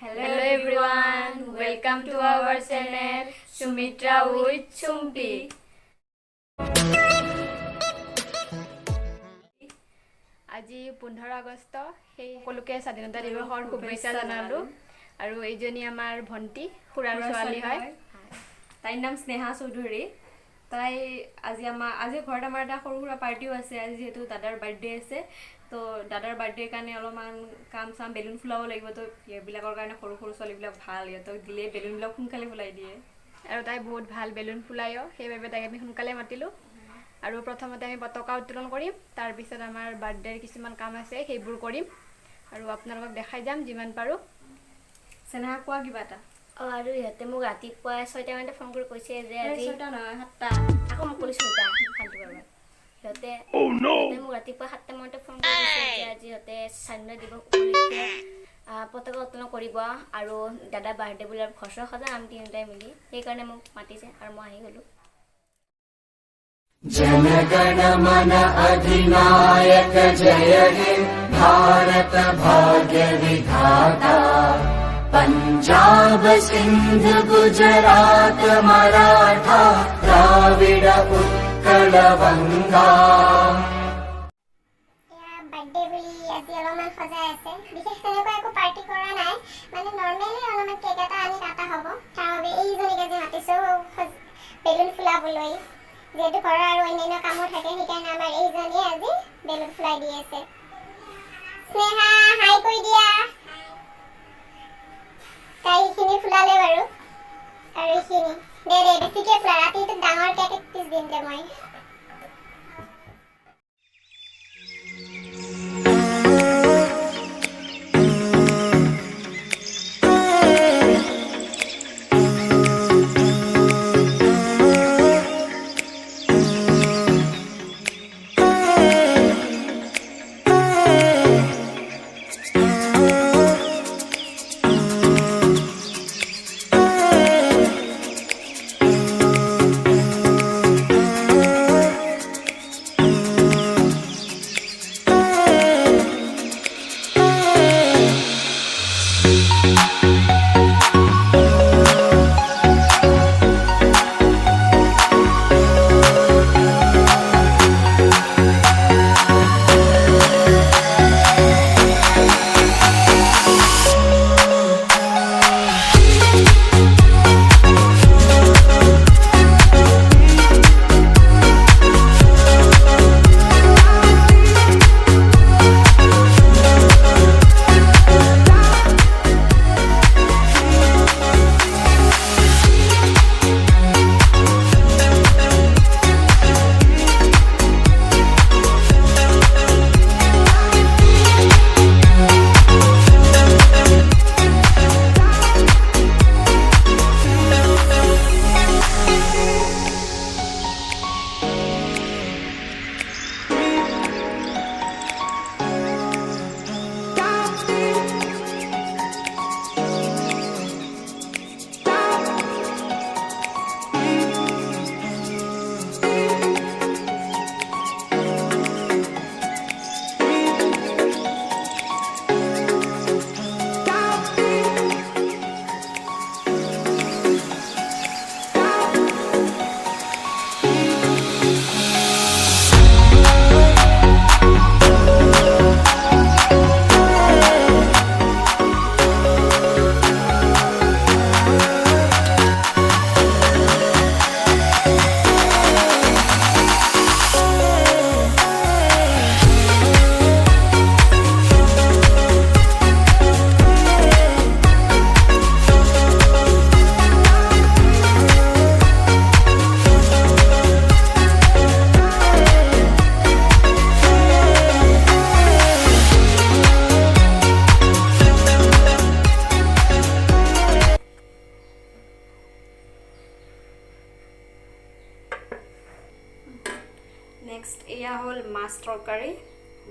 Hello everyone, welcome to our channel Sumitra with Chumpi. আজি 15 আগষ্ট সেই সকলোকে স্বাধীনতা দিৱসৰ শুভেচ্ছা জনালো আৰু এইজনী আমাৰ ভন্টি খুৰাৰ ছোৱালী হয় তাইৰ নাম স্নেহা চৌধুৰী তাই আজি ঘৰত আমাৰ এটা সৰু সুৰা পাৰ্টিও আছে আজি যেহেতু দাদাৰ বাৰ্থডে আছে তো দাদাৰ বাৰ্থডেৰ কাৰণে অলপমান কাম চাম বেলুন ফুলাব লাগিব তো এইবিলাকৰ কাৰণে সৰু সৰু ছোৱালীবিলাক ভাল ইহঁতক দিলে বেলুনবিলাক সোনকালে ফুলাই দিয়ে আৰু তাই বহুত ভাল বেলুন ফুলায়ও সেইবাবে তাইক আমি সোনকালে মাতিলোঁ আৰু প্ৰথমতে আমি পতাকা উত্তোলন কৰিম তাৰ পিছত আমাৰ বাৰ্থডেৰ কিছুমান কাম আছে সেইবোৰ কৰিম আৰু আপোনালোকক দেখাই যাম যিমান পাৰো স্নেহা কোৱা কিবা এটা আৰু ইহঁতে মোক ৰাতিপুৱা 6টা মানতে ফোন কৰি কৈছে যে আজি 6টা নহয় 7টা আকৌ মোক কৈছে 6টা ফালতু কৰিব সিহঁতে মোক ৰাতিপুৱা 7টা মানতে ফোন কৰি কৈছে যে আজি ইহঁতে স্বাধীনতা দিৱস উপলক্ষে পতাকা উত্তোলন কৰিব আৰু দাদা বাৰ্থডে বুলি আৰু ঘৰ সজা আমি তিনিটাই মিলি সেইকাৰণে মোক মাতিছে আৰু মই আহি গ'লোঁ जनगण मन अधिनायक जय हे भारत भाग्य विधाता पंजाब सिंध गुजरात मराठा द्राविड उत्कल गंगा বাৰ্থডে বুলি আজি অলপমান সজাই আছে বিশেষ তেনেকুৱা একো পাৰ্টি কৰা নাই মানে নৰ্মেলি অলপমান কেক এটা আনি কাটা হ'ব তাৰ বাবে এইজনীক আজি মাতিছোঁ বেলুন ফুলাবলৈ যেহেতু ঘৰৰ আৰু অন্যান্য কামো থাকে সেইকাৰণে আমাৰ এইজনীয়ে আজি বেলুন ফুলাই দি আছে স্নেহা হাই কৈ দিয়া তাই এইখিনি ফুলালে বাৰু আৰু এইখিনি দে বেছিকৈ ফুলা ৰাতিটো ডাঙৰ কেক এক পিচ দিম দে মই নেক্সট এয়া হ'ল মাছ তৰকাৰী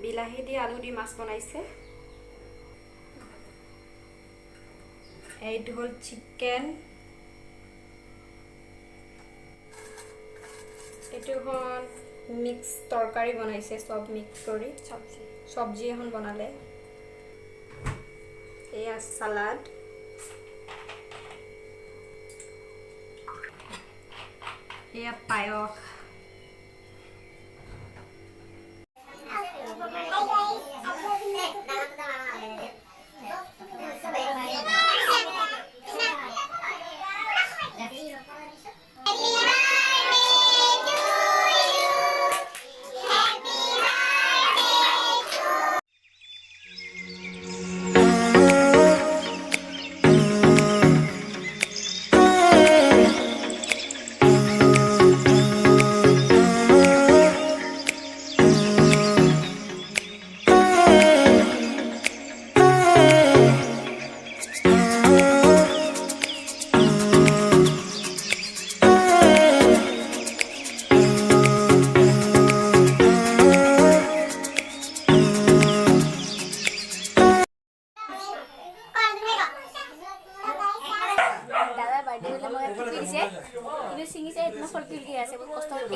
বিলাহী দি আলু দি মাছ বনাইছে এইটো হ'ল চিকেন এইটো হ'ল মিক্স তৰকাৰী বনাইছে সব মিক্স কৰি সবজি এখন বনালে এয়া সালাড এয়া পায়স দাদাৰ বাৰ্থডে বুলি মই ফুল দিছে কিন্তু ছিঙিছে এতিয়া ফল তুলি আছে বহুত কষ্ট কৰি